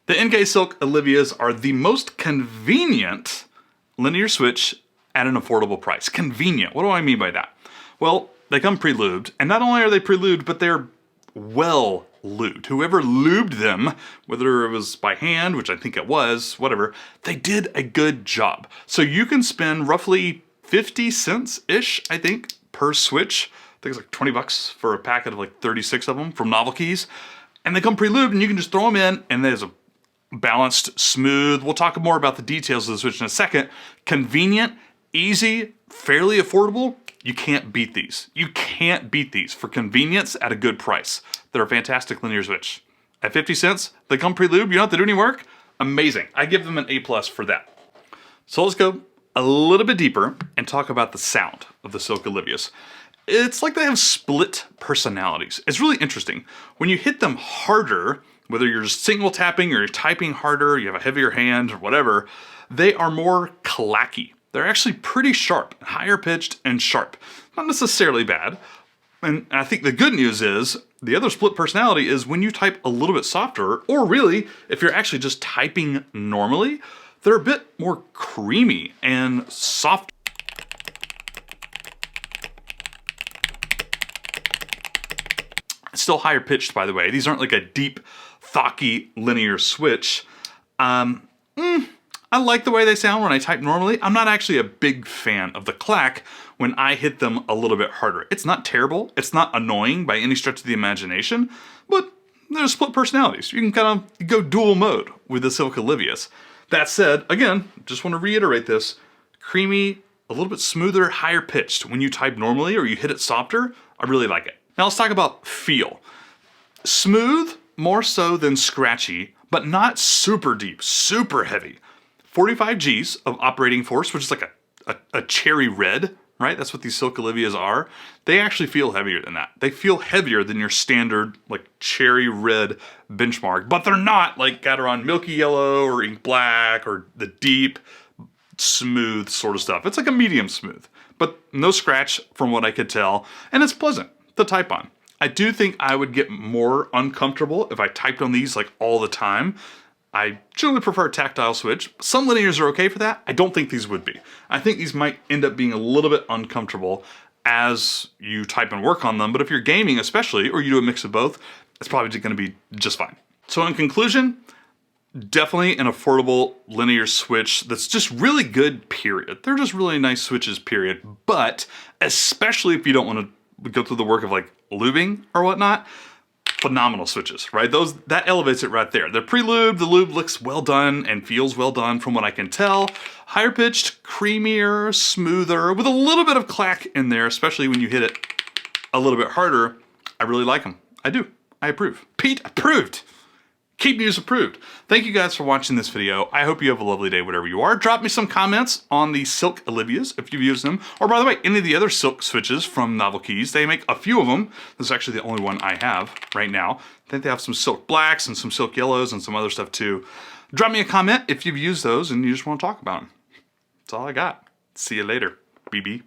The NK Silk Olivias are the most convenient linear switch at an affordable price. Convenient. What do I mean by that? Well, they come pre-lubed, and not only are they pre-lubed, but they're well lubed. Whoever lubed them, whether it was by hand, which I think it was, whatever, they did a good job. So you can spend roughly 50 cents-ish, I think, per switch. I think it's like 20 bucks for a packet of like 36 of them from Novel Keys. And they come pre-lubed, and you can just throw them in, and there's a balanced, smooth. We'll talk more about the details of the switch in a second. Convenient, easy, fairly affordable. You can't beat these. You can't beat these for convenience at a good price. They're a fantastic linear switch. At 50 cents, they come pre-lubed. You don't have to do any work. Amazing. I give them an A+ for that. So let's go a little bit deeper and talk about the sound of the Silk Olivias. It's like they have split personalities. It's really interesting. When you hit them harder, whether you're just single tapping or you're typing harder, you have a heavier hand or whatever, they are more clacky. They're actually pretty sharp, higher pitched and sharp. Not necessarily bad. And I think the good news is, the other split personality is when you type a little bit softer, or really, if you're actually just typing normally, they're a bit more creamy and soft. Still higher pitched, by the way. These aren't like a deep, thocky linear switch. I like the way they sound when I type normally. I'm not actually a big fan of the clack when I hit them a little bit harder. It's not terrible. It's not annoying by any stretch of the imagination, but there's split personalities. You can kind of go dual mode with the Silk Olivias. That said, again, just want to reiterate this, creamy, a little bit smoother, higher pitched. When you type normally or you hit it softer, I really like it. Now let's talk about feel. Smooth, more so than scratchy, but not super deep, super heavy. 45 Gs of operating force, which is like a cherry red, right? That's what these Silk Olivias are. They actually feel heavier than that. They feel heavier than your standard like cherry red benchmark, but they're not like Gateron Milky Yellow or Ink Black or the deep, smooth sort of stuff. It's like a medium smooth, but no scratch from what I could tell, and it's pleasant to type on. I do think I would get more uncomfortable if I typed on these like all the time. I generally prefer a tactile switch. Some linears are okay for that. I don't think these would be. I think these might end up being a little bit uncomfortable as you type and work on them, but if you're gaming especially, or you do a mix of both, it's probably going to be just fine. So in conclusion, definitely an affordable linear switch that's just really good, period. They're just really nice switches, period. But especially if you don't want to go through the work of like lubing or whatnot, phenomenal switches, right? That elevates it right there. They're pre-lubed, the lube looks well done and feels well done from what I can tell. Higher pitched, creamier, smoother, with a little bit of clack in there, especially when you hit it a little bit harder. I really like them. I do. I approve. Pete approved. KeebNews approved. Thank you guys for watching this video. I hope you have a lovely day wherever you are. Drop me some comments on the Silk Olivias if you've used them. Or by the way, any of the other Silk switches from Novel Keys. They make a few of them. This is actually the only one I have right now. I think they have some Silk Blacks and some Silk Yellows and some other stuff too. Drop me a comment if you've used those and you just want to talk about them. That's all I got. See you later, BB.